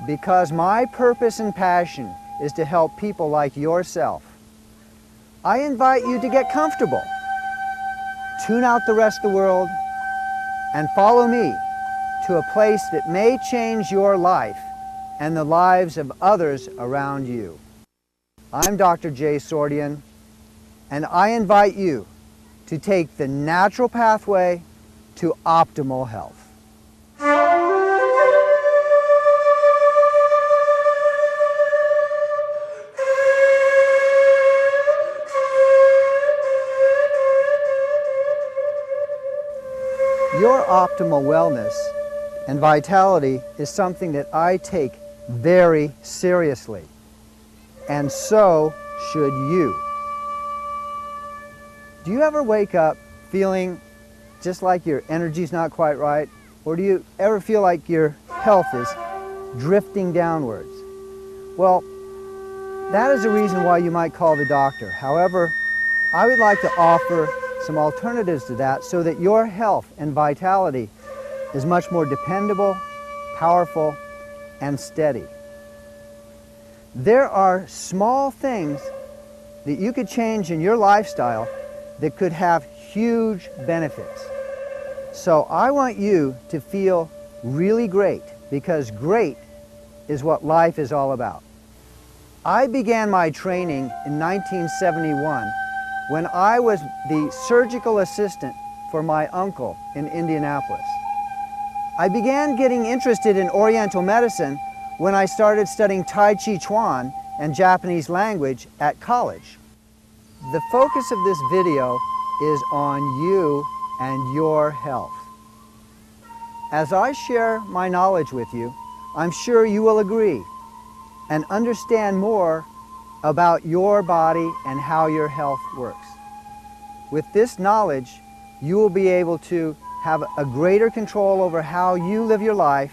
Because my purpose and passion is to help people like yourself, I invite you to get comfortable, tune out the rest of the world, and follow me to a place that may change your life and the lives of others around you. I'm Dr. J. Sordean, and I invite you to take the natural pathway to optimal health. Your optimal wellness and vitality is something that I take very seriously, and so should you. Do you ever wake up feeling just like your energy's not quite right? Or do you ever feel like your health is drifting downwards? Well, that is a reason why you might call the doctor. However, I would like to offer some alternatives to that so that your health and vitality is much more dependable, powerful, and steady. There are small things that you could change in your lifestyle that could have huge benefits. So I want you to feel really great, because great is what life is all about. I began my training in 1971 when I was the surgical assistant for my uncle in Indianapolis. I began getting interested in Oriental medicine when I started studying Tai Chi Chuan and Japanese language at college. The focus of this video is on you and your health. As I share my knowledge with you, I'm sure you will agree and understand more about your body and how your health works. With this knowledge, you will be able to have a greater control over how you live your life.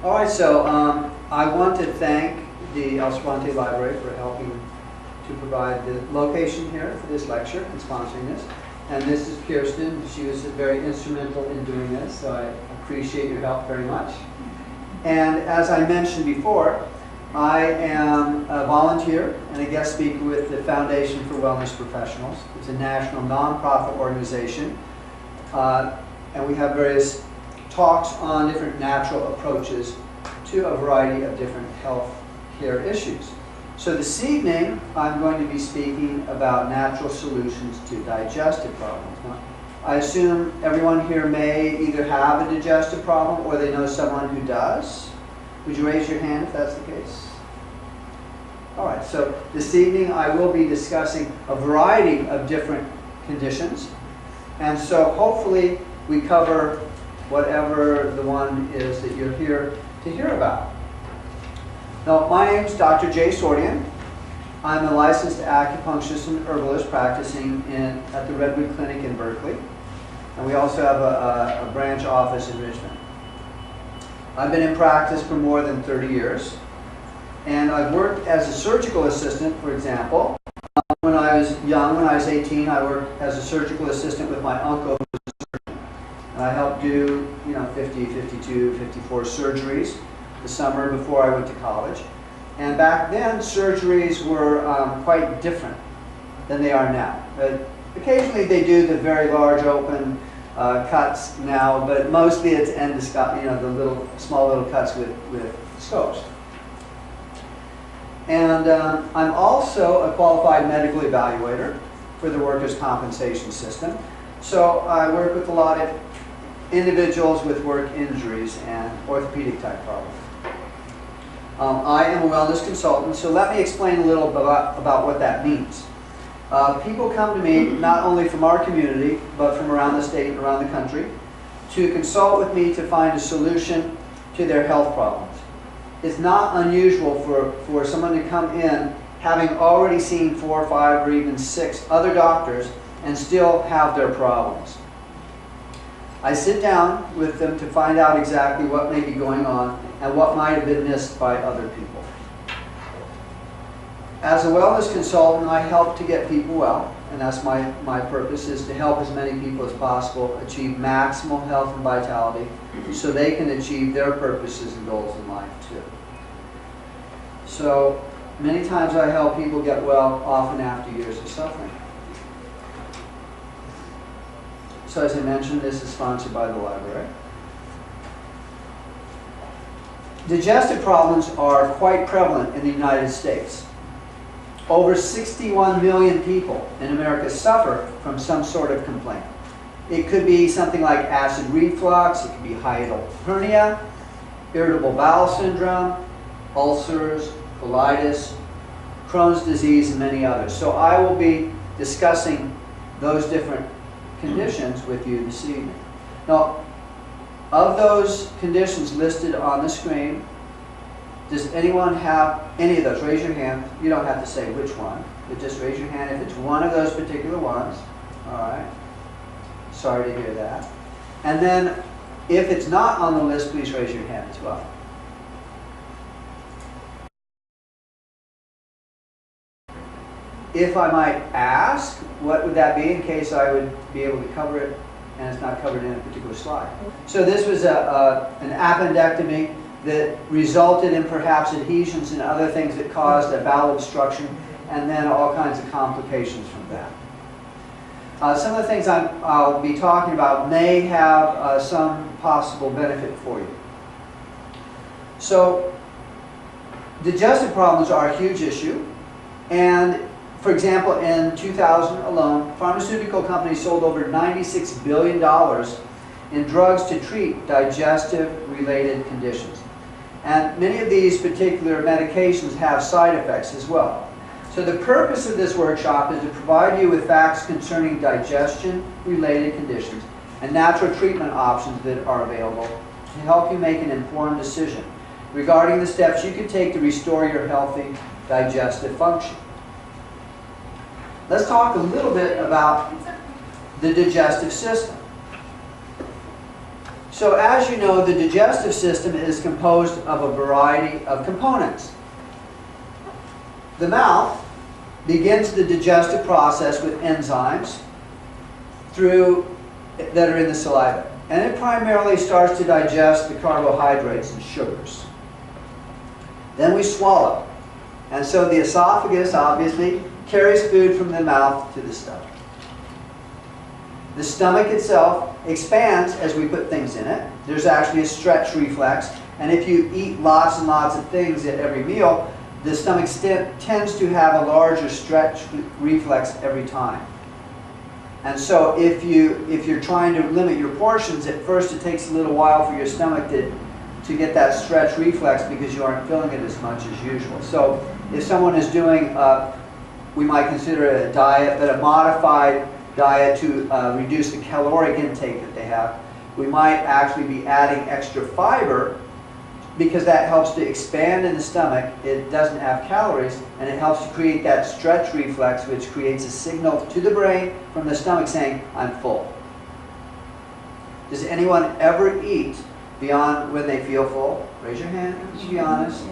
All right, so I want to thank the El Sprante Library for helping to provide the location here for this lecture and sponsoring this. And this is Kirsten. She was very instrumental in doing this, so I appreciate your help very much. And as I mentioned before, I am a volunteer and a guest speaker with the Foundation for Wellness Professionals. It's a national nonprofit organization, and we have various talks on different natural approaches to a variety of different health care issues. So this evening, I'm going to be speaking about natural solutions to digestive problems. Now, I assume everyone here may either have a digestive problem or they know someone who does. Would you raise your hand if that's the case? All right, so this evening I will be discussing a variety of different conditions. And so hopefully we cover whatever the one is that you're here to hear about. Now, my name is Dr. J. Sordean. I'm a licensed acupuncturist and herbalist practicing at the Redwood Clinic in Berkeley. And we also have a branch office in Richmond. I've been in practice for more than 30 years. And I've worked as a surgical assistant, for example. When I was young, when I was 18, I worked as a surgical assistant with my uncle, who was a surgeon. And I helped do, 50, 52, 54 surgeries the summer before I went to college. And back then, surgeries were quite different than they are now. Occasionally, they do the very large open cuts now, but mostly it's endoscopic, the small little cuts with scopes. And I'm also a qualified medical evaluator for the workers' compensation system. So I work with a lot of individuals with work injuries and orthopedic type problems. I am a wellness consultant, so let me explain a little about what that means. People come to me not only from our community, but from around the state and around the country, to consult with me to find a solution to their health problems. it's not unusual for someone to come in having already seen 4 or 5 or even 6 other doctors and still have their problems. I sit down with them to find out exactly what may be going on and what might have been missed by other people. As a wellness consultant, I help to get people well, and that's my purpose, is to help as many people as possible achieve maximal health and vitality so they can achieve their purposes and goals in life too. So many times I help people get well, often after years of suffering. So as I mentioned, this is sponsored by the library. Digestive problems are quite prevalent in the United States. Over 61 million people in America suffer from some sort of complaint. It could be something like acid reflux, it could be hiatal hernia, irritable bowel syndrome, ulcers, colitis, Crohn's disease, and many others. So I will be discussing those different conditions with you this evening. Now, of those conditions listed on the screen, does anyone have any of those? Raise your hand. You don't have to say which one, but just raise your hand if it's one of those particular ones. All right. Sorry to hear that. And then, if it's not on the list, please raise your hand as well. If I might ask, what would that be in case I would be able to cover it and it's not covered in a particular slide? So this was an appendectomy that resulted in perhaps adhesions and other things that caused a bowel obstruction and then all kinds of complications from that. Some of the things I'll be talking about may have some possible benefit for you. So digestive problems are a huge issue, and for example, in 2000 alone, pharmaceutical companies sold over $96 billion in drugs to treat digestive-related conditions. And many of these particular medications have side effects as well. So the purpose of this workshop is to provide you with facts concerning digestion-related conditions and natural treatment options that are available to help you make an informed decision regarding the steps you can take to restore your healthy digestive function. Let's talk a little bit about the digestive system. So as you know, the digestive system is composed of a variety of components. The mouth begins the digestive process with enzymes that are in the saliva. And it primarily starts to digest the carbohydrates and sugars. Then we swallow. And so the esophagus, obviously, carries food from the mouth to the stomach. The stomach itself expands as we put things in it. There's actually a stretch reflex. And if you eat lots and lots of things at every meal, the stomach tends to have a larger stretch reflex every time. And so if you're trying to limit your portions, at first it takes a little while for your stomach to get that stretch reflex because you aren't filling it as much as usual. So if someone is doing, we might consider it a diet, but a modified diet to reduce the caloric intake that they have, we might actually be adding extra fiber because that helps to expand in the stomach. It doesn't have calories, and it helps to create that stretch reflex, which creates a signal to the brain from the stomach saying, I'm full. Does anyone ever eat beyond when they feel full? Raise your hand, to be honest.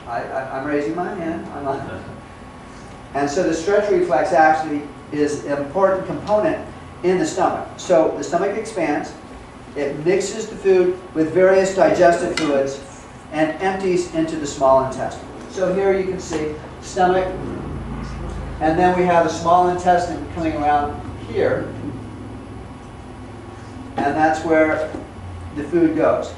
I'm raising my hand. And so the stretch reflex actually is an important component in the stomach. So the stomach expands, it mixes the food with various digestive fluids and empties into the small intestine. So here you can see stomach, and then we have the small intestine coming around here, and that's where the food goes.